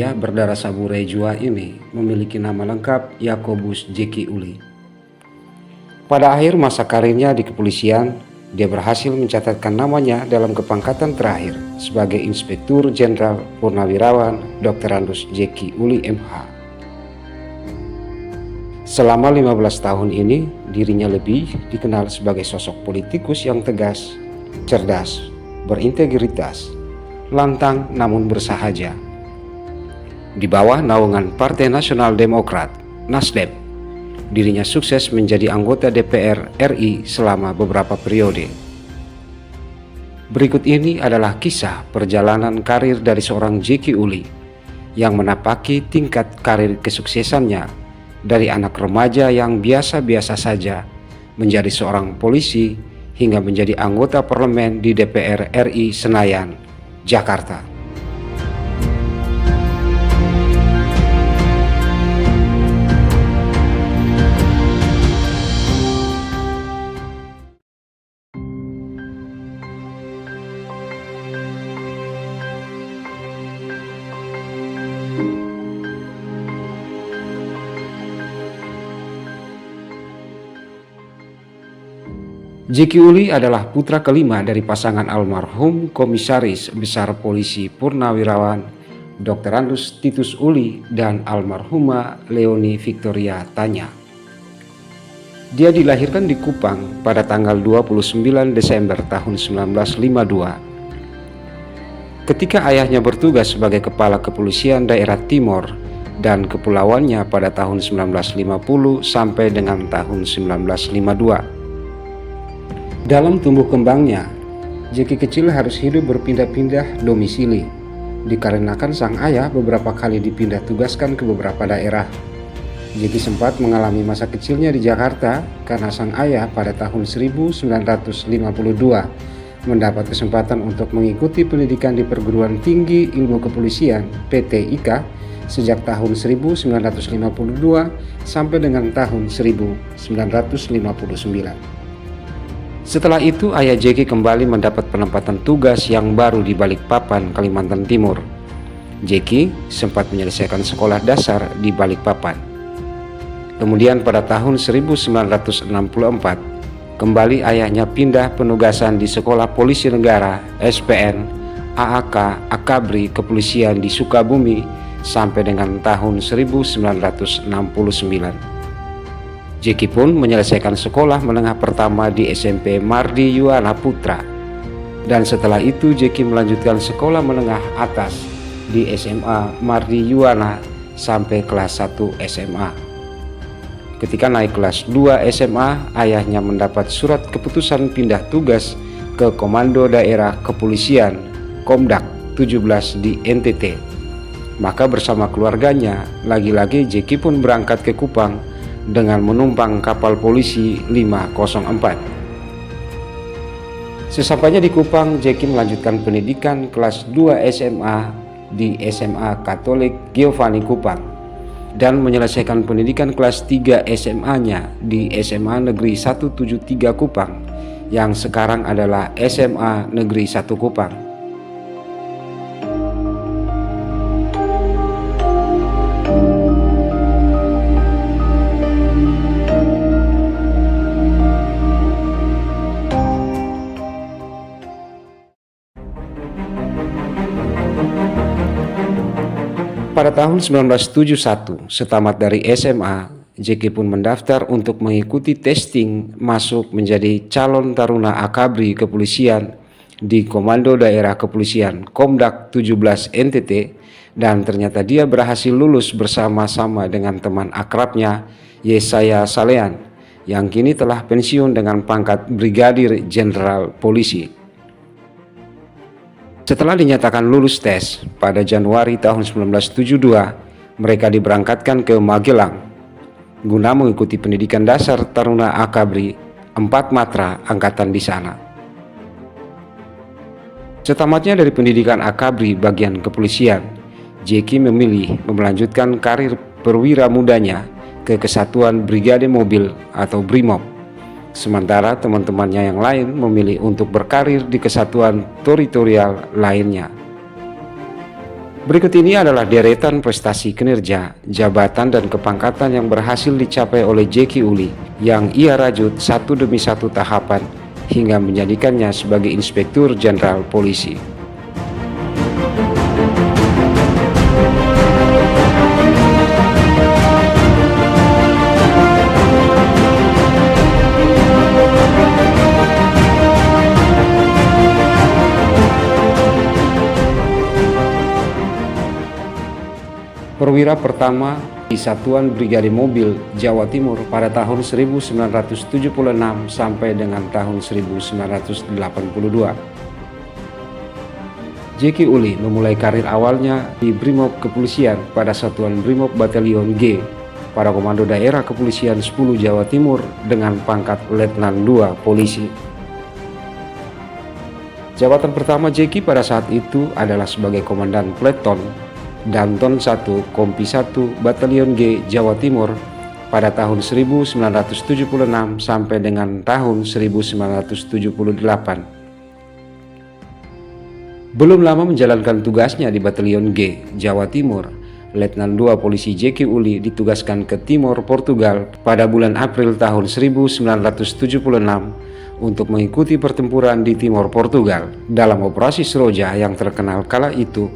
pria berdarah samurai Jua ini memiliki nama lengkap Yakobus Jeki Uli. Pada akhir masa karirnya di kepolisian, dia berhasil mencatatkan namanya dalam kepangkatan terakhir sebagai Inspektur Jenderal Purnawirawan Dr. Andus Jeki Uli MH. Selama 15 tahun ini, dirinya lebih dikenal sebagai sosok politikus yang tegas, cerdas, berintegritas, lantang namun bersahaja. Di bawah naungan Partai Nasional Demokrat, Nasdem, dirinya sukses menjadi anggota DPR RI selama beberapa periode. Berikut ini adalah kisah perjalanan karir dari seorang Jeki Uli yang menapaki tingkat karir kesuksesannya dari anak remaja yang biasa-biasa saja menjadi seorang polisi hingga menjadi anggota parlemen di DPR RI Senayan, Jakarta. Jeki Uli adalah putra kelima dari pasangan almarhum Komisaris Besar Polisi Purnawirawan Dr. Andus Titus Uli dan almarhumah Leoni Victoria Tanya. Dia dilahirkan di Kupang pada tanggal 29 Desember tahun 1952. Ketika ayahnya bertugas sebagai kepala kepolisian daerah Timor dan kepulauannya pada tahun 1950 sampai dengan tahun 1952. Dalam tumbuh kembangnya, Jeki kecil harus hidup berpindah-pindah domisili, dikarenakan sang ayah beberapa kali dipindah tugaskan ke beberapa daerah. Jeki sempat mengalami masa kecilnya di Jakarta karena sang ayah pada tahun 1952 mendapat kesempatan untuk mengikuti pendidikan di Perguruan Tinggi Ilmu Kepolisian PT IKA sejak tahun 1952 sampai dengan tahun 1959. Setelah itu, ayah Jeki kembali mendapat penempatan tugas yang baru di Balikpapan, Kalimantan Timur. Jeki sempat menyelesaikan sekolah dasar di Balikpapan. Kemudian pada tahun 1964, kembali ayahnya pindah penugasan di Sekolah Polisi Negara SPN AAK Akabri Kepolisian di Sukabumi sampai dengan tahun 1969. Jeki pun menyelesaikan sekolah menengah pertama di SMP Mardi Yuwana Putra, dan setelah itu Jeki melanjutkan sekolah menengah atas di SMA Mardi Yuwana sampai kelas 1 SMA. Ketika naik kelas 2 SMA, ayahnya mendapat surat keputusan pindah tugas ke Komando Daerah Kepolisian Komdak 17 di NTT. Maka bersama keluarganya, lagi-lagi Jeki pun berangkat ke Kupang dengan menumpang kapal polisi 504. Sesampainya di Kupang, Jeki melanjutkan pendidikan kelas 2 SMA di SMA Katolik Giovanni Kupang dan menyelesaikan pendidikan kelas 3 SMA-nya di SMA Negeri 173 Kupang yang sekarang adalah SMA Negeri 1 Kupang. Pada tahun 1971, setamat dari SMA, Jeki pun mendaftar untuk mengikuti testing masuk menjadi calon taruna Akabri Kepolisian di Komando Daerah Kepolisian Komdak 17 NTT, dan ternyata dia berhasil lulus bersama-sama dengan teman akrabnya Yesaya Salean yang kini telah pensiun dengan pangkat Brigadir Jenderal Polisi. Setelah dinyatakan lulus tes, pada Januari tahun 1972, mereka diberangkatkan ke Magelang guna mengikuti pendidikan dasar taruna Akabri 4 Matra angkatan di sana. Setamatnya dari pendidikan Akabri bagian kepolisian, Jeki memilih melanjutkan karir perwira mudanya ke Kesatuan Brigade Mobil atau BRIMOB. Sementara teman-temannya yang lain memilih untuk berkarir di kesatuan teritorial lainnya. Berikut ini adalah deretan prestasi kinerja, jabatan dan kepangkatan yang berhasil dicapai oleh Jeki Uli yang ia rajut satu demi satu tahapan hingga menjadikannya sebagai Inspektur Jenderal Polisi. Perwira pertama di Satuan Brigade Mobil Jawa Timur pada tahun 1976 sampai dengan tahun 1982. Jeki Uli memulai karir awalnya di Brimob Kepolisian pada Satuan Brimob Batalion G pada Komando Daerah Kepolisian 10 Jawa Timur dengan pangkat Letnan II Polisi. Jabatan pertama Jeki pada saat itu adalah sebagai Komandan Peleton Danton 1 Kompi 1 Batalion G Jawa Timur pada tahun 1976 sampai dengan tahun 1978. Belum lama menjalankan tugasnya di Batalion G Jawa Timur, Letnan II Polisi Jeki Uli ditugaskan ke Timor, Portugal pada bulan April tahun 1976 untuk mengikuti pertempuran di Timor, Portugal dalam Operasi Seroja yang terkenal kala itu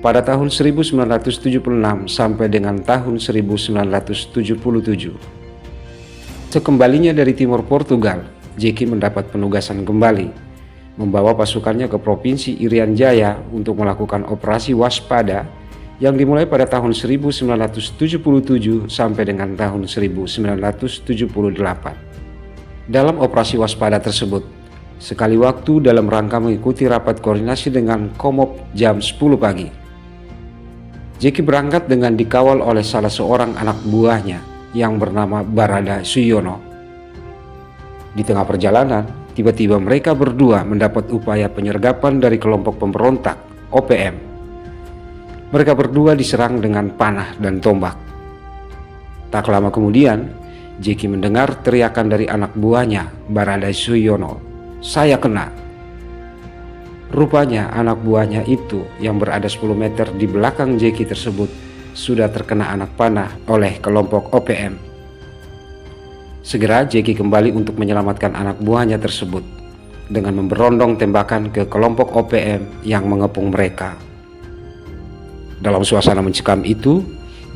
pada tahun 1976 sampai dengan tahun 1977. Sekembalinya dari Timor Portugal, Jeki mendapat penugasan kembali, membawa pasukannya ke Provinsi Irian Jaya untuk melakukan operasi waspada yang dimulai pada tahun 1977 sampai dengan tahun 1978. Dalam operasi waspada tersebut, sekali waktu dalam rangka mengikuti rapat koordinasi dengan Komob jam 10 pagi, Jeki berangkat dengan dikawal oleh salah seorang anak buahnya yang bernama Barada Suyono. Di tengah perjalanan, tiba-tiba mereka berdua mendapat upaya penyergapan dari kelompok pemberontak OPM. Mereka berdua diserang dengan panah dan tombak. Tak lama kemudian, Jeki mendengar teriakan dari anak buahnya, Barada Suyono, "Saya kena." Rupanya anak buahnya itu yang berada 10 meter di belakang Jeki tersebut sudah terkena anak panah oleh kelompok OPM. Segera Jeki kembali untuk menyelamatkan anak buahnya tersebut dengan memberondong tembakan ke kelompok OPM yang mengepung mereka. Dalam suasana mencekam itu,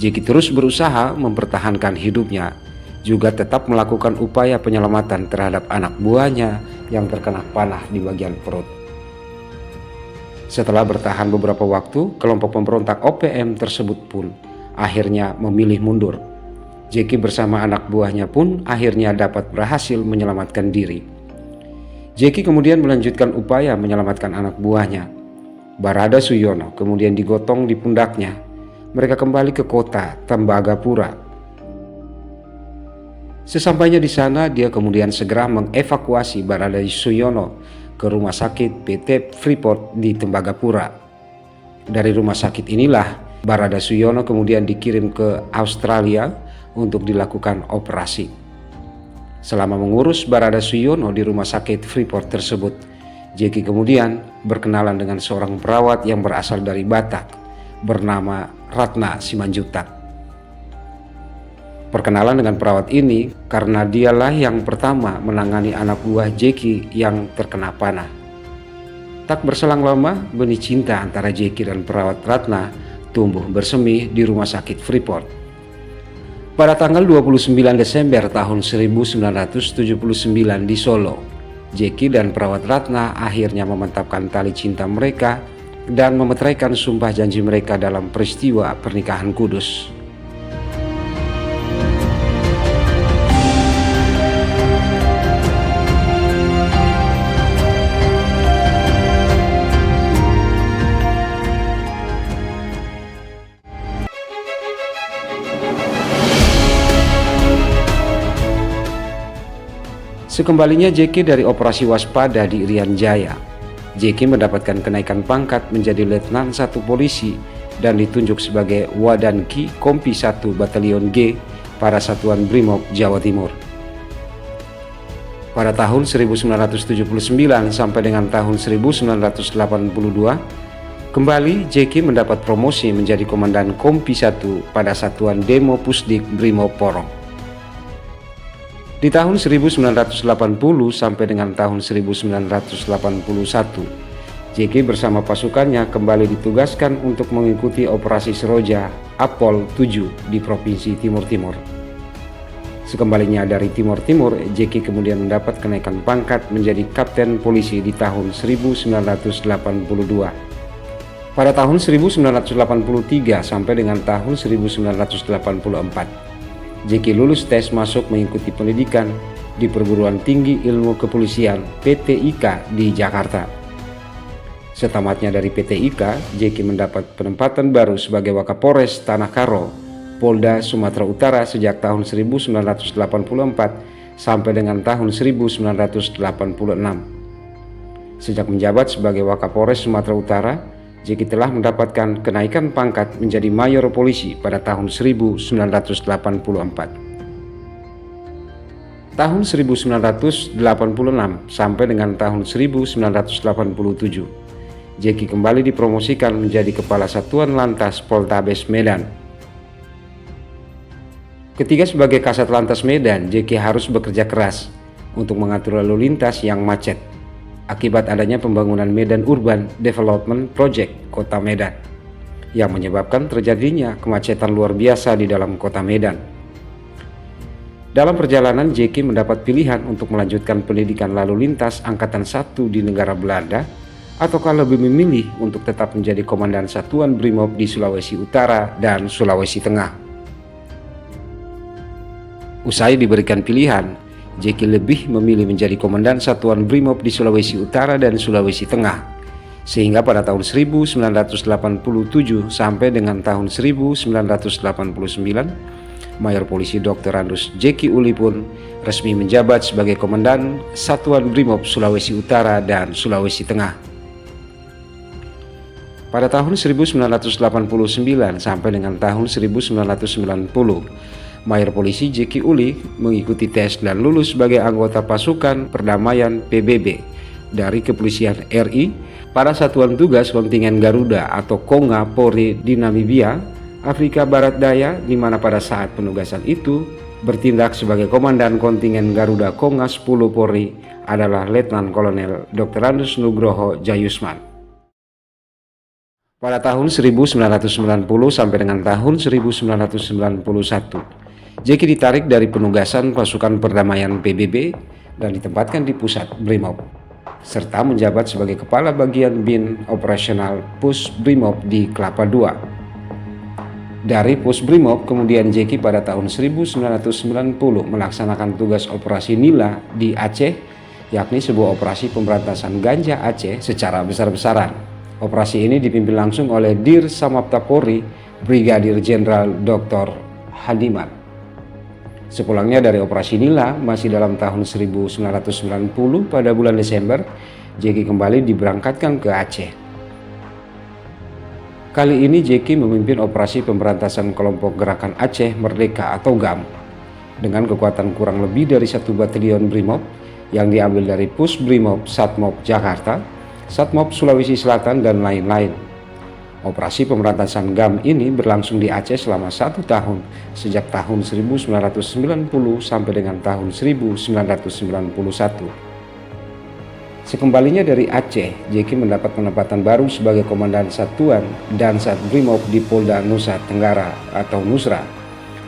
Jeki terus berusaha mempertahankan hidupnya, juga tetap melakukan upaya penyelamatan terhadap anak buahnya yang terkena panah di bagian perut. Setelah bertahan beberapa waktu, kelompok pemberontak OPM tersebut pun akhirnya memilih mundur. Jeki bersama anak buahnya pun akhirnya dapat berhasil menyelamatkan diri. Jeki kemudian melanjutkan upaya menyelamatkan anak buahnya. Barada Suyono kemudian digotong di pundaknya. Mereka kembali ke kota Tembagapura. Sesampainya di sana, dia kemudian segera mengevakuasi Barada Suyono ke rumah sakit PT Freeport di Tembagapura. Dari rumah sakit inilah Barada Suyono kemudian dikirim ke Australia untuk dilakukan operasi. Selama mengurus Barada Suyono di rumah sakit Freeport tersebut, Jeki kemudian berkenalan dengan seorang perawat yang berasal dari Batak bernama Ratna Simanjuntak. Perkenalan dengan perawat ini karena dialah yang pertama menangani anak buah Jeki yang terkena panah. Tak berselang lama, benih cinta antara Jeki dan perawat Ratna tumbuh bersemi di rumah sakit Freeport. Pada tanggal 29 Desember tahun 1979 di Solo, Jeki dan perawat Ratna akhirnya memantapkan tali cinta mereka dan memeteraikan sumpah janji mereka dalam peristiwa pernikahan kudus. Sekembalinya Jeki dari operasi waspada di Irian Jaya, Jeki mendapatkan kenaikan pangkat menjadi Letnan 1 Polisi dan ditunjuk sebagai Wadanki Kompi 1 Batalion G pada Satuan Brimob Jawa Timur. Pada tahun 1979 sampai dengan tahun 1982, Kembali, Jeki mendapat promosi menjadi Komandan Kompi 1 pada Satuan Demo Pusdik Brimob Porong. Di tahun 1980 sampai dengan tahun 1981, Jeki bersama pasukannya kembali ditugaskan untuk mengikuti Operasi Seroja Apol 7 di Provinsi Timur Timur. Sekembalinya dari Timur Timur, Jeki kemudian mendapat kenaikan pangkat menjadi Kapten Polisi di tahun 1982. Pada tahun 1983 sampai dengan tahun 1984, Jeki lulus tes masuk mengikuti pendidikan di Perguruan Tinggi Ilmu Kepolisian PTIK di Jakarta. Setamatnya dari PTIK, Jeki mendapat penempatan baru sebagai Wakapolres Tanah Karo, Polda Sumatera Utara sejak tahun 1984 sampai dengan tahun 1986. Sejak menjabat sebagai Wakapolres Sumatera Utara, Jeki telah mendapatkan kenaikan pangkat menjadi Mayor Polisi pada tahun 1984. Tahun 1986 sampai dengan tahun 1987, Jeki kembali dipromosikan menjadi Kepala Satuan Lantas Poltabes Medan. Ketika sebagai Kasat Lantas Medan, Jeki harus bekerja keras untuk mengatur lalu lintas yang macet akibat adanya pembangunan Medan Urban Development Project Kota Medan yang menyebabkan terjadinya kemacetan luar biasa di dalam Kota Medan. Dalam perjalanan, Jeki mendapat pilihan untuk melanjutkan pendidikan lalu lintas Angkatan 1 di negara Belanda ataukah lebih memilih untuk tetap menjadi Komandan Satuan Brimob di Sulawesi Utara dan Sulawesi Tengah. Usai diberikan pilihan, Jeki lebih memilih menjadi Komandan Satuan Brimob di Sulawesi Utara dan Sulawesi Tengah, sehingga pada tahun 1987 sampai dengan tahun 1989, Mayor Polisi Dr. Andus Jeki Uli pun resmi menjabat sebagai Komandan Satuan Brimob Sulawesi Utara dan Sulawesi Tengah. Pada tahun 1989 sampai dengan tahun 1990, Mayor Polisi Jeki Uli mengikuti tes dan lulus sebagai anggota pasukan perdamaian PBB dari Kepolisian RI pada Satuan Tugas Kontingen Garuda atau Konga Polri di Namibia, Afrika Barat Daya, di mana pada saat penugasan itu bertindak sebagai Komandan Kontingen Garuda Konga 10 Polri adalah Letnan Kolonel Dr. Andus Nugroho Jayusman. Pada tahun 1990 sampai dengan tahun 1991, Jeki ditarik dari penugasan pasukan perdamaian PBB dan ditempatkan di pusat Brimob, serta menjabat sebagai Kepala Bagian Bin Operasional Pus Brimob di Kelapa II. Dari Pus Brimob, kemudian Jeki pada tahun 1990 melaksanakan tugas operasi Nila di Aceh, yakni sebuah operasi pemberantasan ganja Aceh secara besar-besaran. Operasi ini dipimpin langsung oleh Dir Samapta Polri, Brigadir Jenderal Dr. Hadiman. Sepulangnya dari operasi Nila, masih dalam tahun 1990 pada bulan Desember, Jeki kembali diberangkatkan ke Aceh. Kali ini Jeki memimpin operasi pemberantasan kelompok Gerakan Aceh Merdeka atau GAM dengan kekuatan kurang lebih dari 1 batalion Brimob yang diambil dari Pus Brimob Satmob Jakarta, Satmob Sulawesi Selatan, dan lain-lain. Operasi pemberantasan GAM ini berlangsung di Aceh selama 1 tahun, sejak tahun 1990 sampai dengan tahun 1991. Sekembalinya dari Aceh, Jeki mendapat penempatan baru sebagai Komandan Satuan Dansat Brimob di Polda Nusa Tenggara atau Nusra,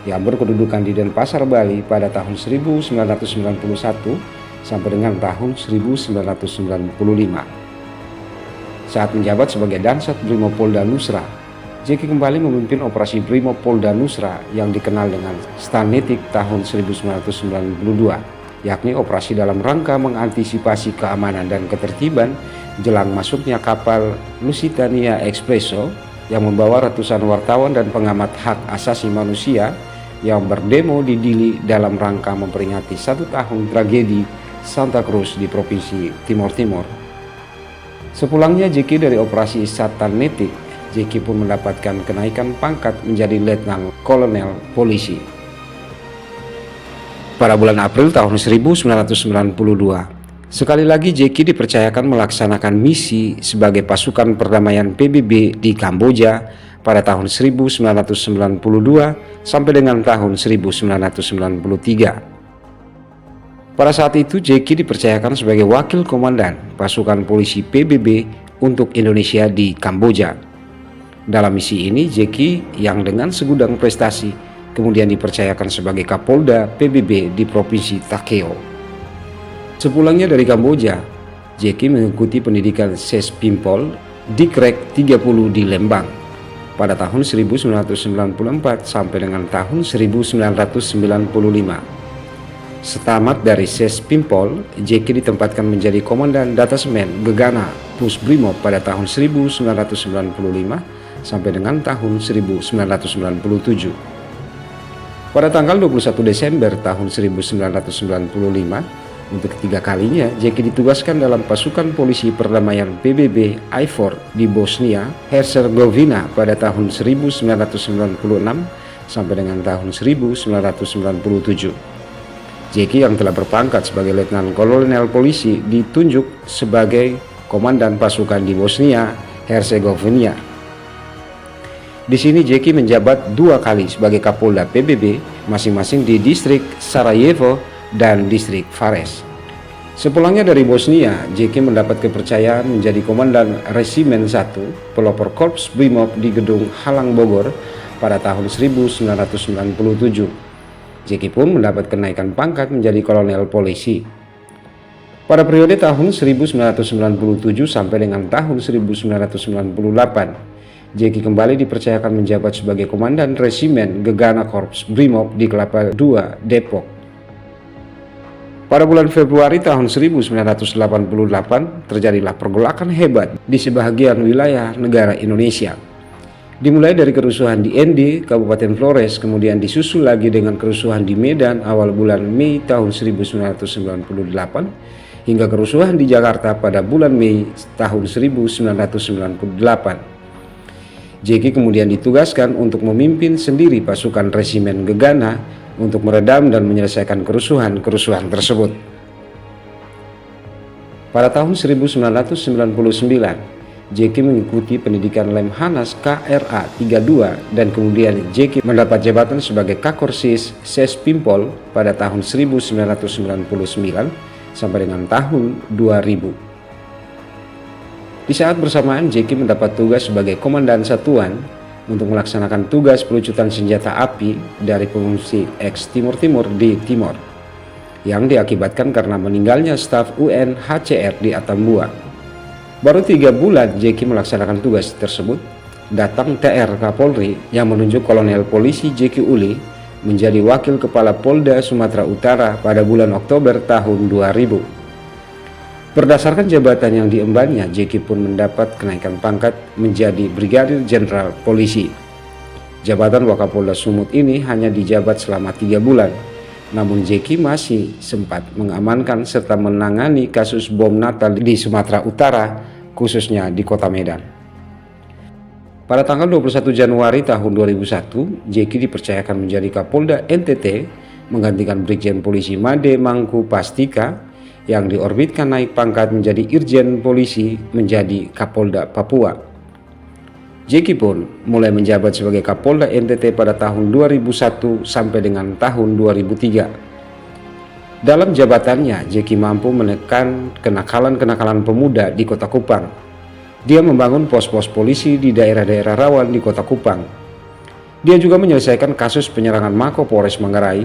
yang berkedudukan di Denpasar, Bali pada tahun 1991 sampai dengan tahun 1995. Saat menjabat sebagai Dansat Brimob Polda Nusra, Jeki kembali memimpin operasi Brimob Polda Nusra yang dikenal dengan Stanetik tahun 1992, yakni operasi dalam rangka mengantisipasi keamanan dan ketertiban jelang masuknya kapal Lusitania Expresso yang membawa ratusan wartawan dan pengamat hak asasi manusia yang berdemo di Dili dalam rangka memperingati 1 tahun tragedi Santa Cruz di Provinsi Timur Timur. Sepulangnya Jeki dari operasi Stanetik, Jeki pun mendapatkan kenaikan pangkat menjadi Letnan Kolonel Polisi. Pada bulan April tahun 1992, Sekali lagi Jeki dipercayakan melaksanakan misi sebagai pasukan perdamaian PBB di Kamboja pada tahun 1992 sampai dengan tahun 1993. Pada saat itu Jeki dipercayakan sebagai wakil komandan pasukan polisi PBB untuk Indonesia di Kamboja. Dalam misi ini Jeki yang dengan segudang prestasi kemudian dipercayakan sebagai Kapolda PBB di Provinsi Takeo. Sepulangnya dari Kamboja, Jeki mengikuti pendidikan Sespimpol di Krek 30 di Lembang pada tahun 1994 sampai dengan tahun 1995. Setamat dari Sespimpol, Jeki ditempatkan menjadi Komandan Datasemen Gegana Pusbrimob pada tahun 1995 sampai dengan tahun 1997. Pada tanggal 21 Desember tahun 1995, untuk ketiga kalinya, Jeki ditugaskan dalam pasukan polisi perdamaian PBB IFOR di Bosnia Herzegovina pada tahun 1996 sampai dengan tahun 1997. Jeki yang telah berpangkat sebagai Letnan Kolonel Polisi ditunjuk sebagai komandan pasukan di Bosnia Herzegovina. Di sini Jeki menjabat 2 kali sebagai Kapolda PBB, masing-masing di distrik Sarajevo dan distrik Vares. Sepulangnya dari Bosnia, Jeki mendapat kepercayaan menjadi Komandan Resimen 1 Pelopor Korps Brimob di Gedung Halang Bogor pada tahun 1997. Jeki pun mendapat kenaikan pangkat menjadi Kolonel Polisi. Pada periode tahun 1997 sampai dengan tahun 1998, Jeki kembali dipercayakan menjabat sebagai Komandan Resimen Gegana Korps Brimob di Kelapa II, Depok. Pada bulan Februari tahun 1988 terjadilah pergolakan hebat di sebagian wilayah negara Indonesia. Dimulai dari kerusuhan di ND, Kabupaten Flores, kemudian disusul lagi dengan kerusuhan di Medan awal bulan Mei tahun 1998, hingga kerusuhan di Jakarta pada bulan Mei tahun 1998. Jeki kemudian ditugaskan untuk memimpin sendiri pasukan Resimen Gegana untuk meredam dan menyelesaikan kerusuhan tersebut. Pada tahun 1999, Jeki mengikuti pendidikan Lemhanas KRA 32 dan kemudian Jeki mendapat jabatan sebagai Kakorsis Sespimpol pada tahun 1999 sampai dengan tahun 2000. Di saat bersamaan Jeki mendapat tugas sebagai Komandan Satuan untuk melaksanakan tugas pelucutan senjata api dari pengungsi ex-Timur Timur di Timor yang diakibatkan karena meninggalnya staf UNHCR di Atambua. Baru 3 bulan Jeki melaksanakan tugas tersebut, datang TR Kapolri yang menunjuk Kolonel Polisi Jeki Uli menjadi Wakil Kepala Polda Sumatera Utara pada bulan Oktober tahun 2000. Berdasarkan jabatan yang diembannya, Jeki pun mendapat kenaikan pangkat menjadi Brigadir Jenderal Polisi. Jabatan Wakapolda Sumut ini hanya dijabat selama 3 bulan, namun Jeki masih sempat mengamankan serta menangani kasus bom Natal di Sumatera Utara, khususnya di Kota Medan. Pada tanggal 21 Januari tahun 2001, Jeki dipercayakan menjadi Kapolda NTT, menggantikan Brigjen Polisi Made Mangku Pastika yang diorbitkan naik pangkat menjadi Irjen Polisi menjadi Kapolda Papua. Jeki pun mulai menjabat sebagai Kapolda NTT pada tahun 2001 sampai dengan tahun 2003. Dalam jabatannya, Jeki mampu menekan kenakalan-kenakalan pemuda di Kota Kupang. Dia membangun pos-pos polisi di daerah-daerah rawan di Kota Kupang. Dia juga menyelesaikan kasus penyerangan Mako Polres Manggarai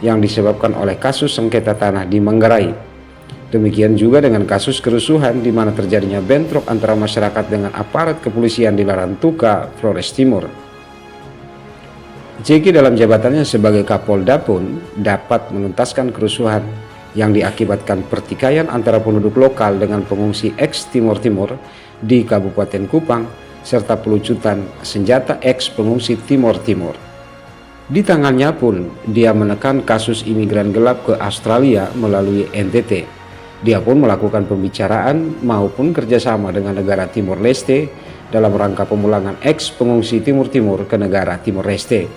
yang disebabkan oleh kasus sengketa tanah di Manggarai. Demikian juga dengan kasus kerusuhan di mana terjadinya bentrok antara masyarakat dengan aparat kepolisian di Larantuka, Flores Timur. Jeki dalam jabatannya sebagai Kapolda pun dapat menuntaskan kerusuhan yang diakibatkan pertikaian antara penduduk lokal dengan pengungsi ex-Timur Timur di Kabupaten Kupang serta pelucutan senjata ex-pengungsi Timur Timur. Di tangannya pun dia menekan kasus imigran gelap ke Australia melalui NTT. Dia pun melakukan pembicaraan maupun kerjasama dengan negara Timor Leste dalam rangka pemulangan ex-pengungsi Timur Timur ke negara Timor Leste.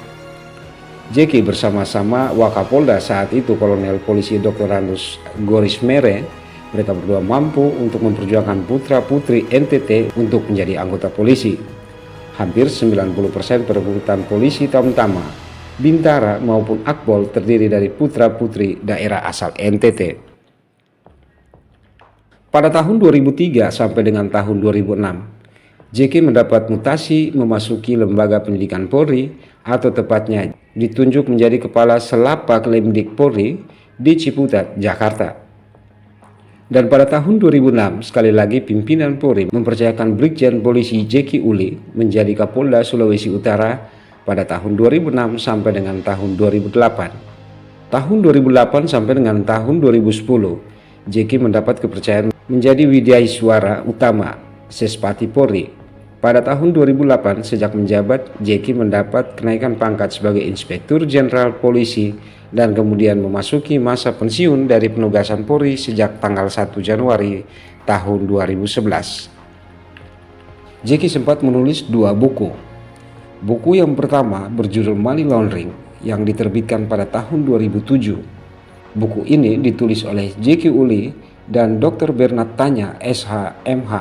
Jeki bersama-sama Wakapolda saat itu Kolonel Polisi Dr. Randus Gorismere Mereka berdua mampu untuk memperjuangkan putra-putri NTT untuk menjadi anggota polisi. Hampir 90% perekrutan polisi Tamtama, Bintara maupun Akpol terdiri dari putra-putri daerah asal NTT. Pada tahun 2003 sampai dengan tahun 2006, JK mendapat mutasi memasuki lembaga pendidikan Polri, atau tepatnya ditunjuk menjadi Kepala Selapak Lemdik Polri di Ciputat, Jakarta. Dan pada tahun 2006, sekali lagi pimpinan Polri mempercayakan Brigjen Polisi JK Uli menjadi Kapolda Sulawesi Utara pada tahun 2006 sampai dengan tahun 2008. Tahun 2008 sampai dengan tahun 2010, JK mendapat kepercayaan menjadi Widyaiswara Utama Sespati Polri. Pada tahun 2008, sejak menjabat, JK mendapat kenaikan pangkat sebagai Inspektur Jenderal Polisi dan kemudian memasuki masa pensiun dari penugasan Polri sejak tanggal 1 Januari tahun 2011. JK sempat menulis 2 buku. Buku yang pertama berjudul Money Laundering yang diterbitkan pada tahun 2007. Buku ini ditulis oleh JK Uli dan Dr. Bernard Tanya, SH, MH.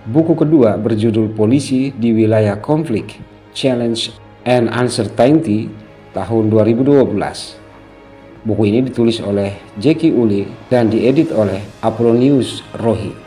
Buku kedua berjudul Polisi di Wilayah Konflik, Challenge and Uncertainty tahun 2012. Buku ini ditulis oleh JK Uli dan diedit oleh Apollonius Rohi.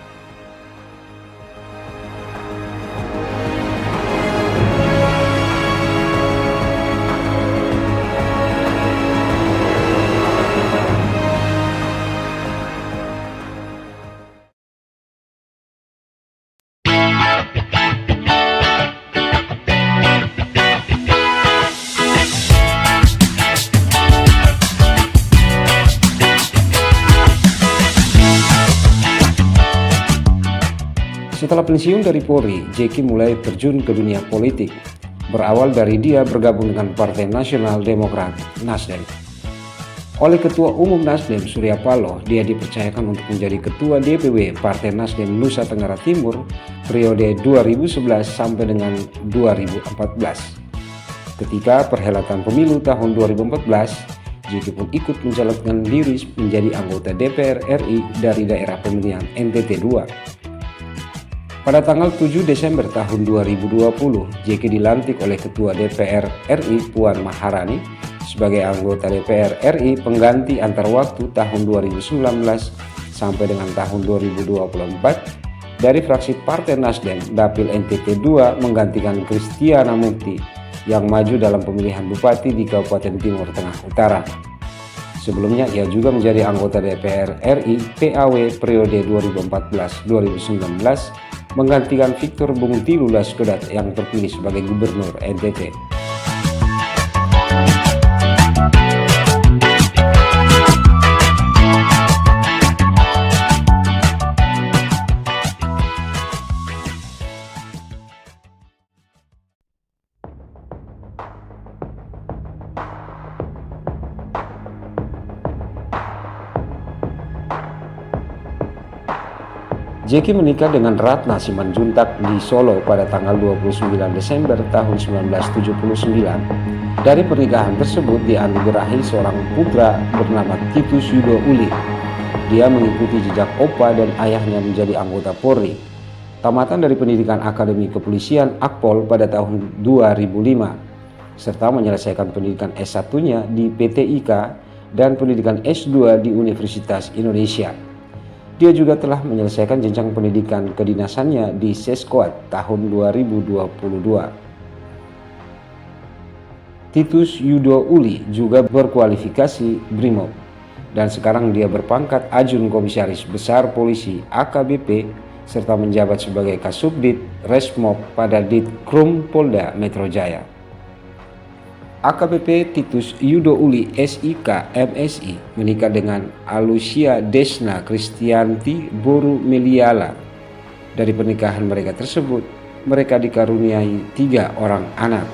Setelah pensiun dari Polri, JK mulai terjun ke dunia politik. Berawal dari dia bergabung dengan Partai Nasional Demokrat (Nasdem). Oleh Ketua Umum Nasdem Surya Paloh, dia dipercayakan untuk menjadi Ketua DPW Partai Nasdem Nusa Tenggara Timur periode 2011 sampai dengan 2014. Ketika perhelatan pemilu tahun 2014, JK pun ikut mencalonkan diri menjadi anggota DPR RI dari daerah pemilihan NTT 2. Pada tanggal 7 Desember tahun 2020, JK dilantik oleh Ketua DPR RI Puan Maharani sebagai anggota DPR RI pengganti antar waktu tahun 2019 sampai dengan tahun 2024 dari fraksi Partai Nasdem Dapil NTT 2 menggantikan Kristiana Mukti yang maju dalam pemilihan bupati di Kabupaten Timur Tengah Utara. Sebelumnya ia juga menjadi anggota DPR RI PAW periode 2014-2019 menggantikan Victor Bungtilu Laskodat yang terpilih sebagai Gubernur NTT. JK menikah dengan Ratna Simanjuntak di Solo pada tanggal 29 Desember tahun 1979. Dari pernikahan tersebut dianugerahi seorang putra bernama Titus Yudo Uli. Dia mengikuti jejak opa dan ayahnya menjadi anggota Polri. Tamatan dari pendidikan Akademi Kepolisian Akpol pada tahun 2005, serta menyelesaikan pendidikan S1-nya di PT IKA dan pendidikan S2 di Universitas Indonesia. Dia juga telah menyelesaikan jenjang pendidikan kedinasannya di Seskoat tahun 2022. Titus Yudo Uli juga berkualifikasi Brimob dan sekarang dia berpangkat Ajun Komisaris Besar Polisi AKBP serta menjabat sebagai Kasubdit Resmob pada Ditkrum Polda Metro Jaya. AKBP Titus Yudo Uli SIK MSI menikah dengan Alucia Desna Kristianti Boru Meliala. Dari pernikahan mereka tersebut, mereka dikaruniai 3 orang anak.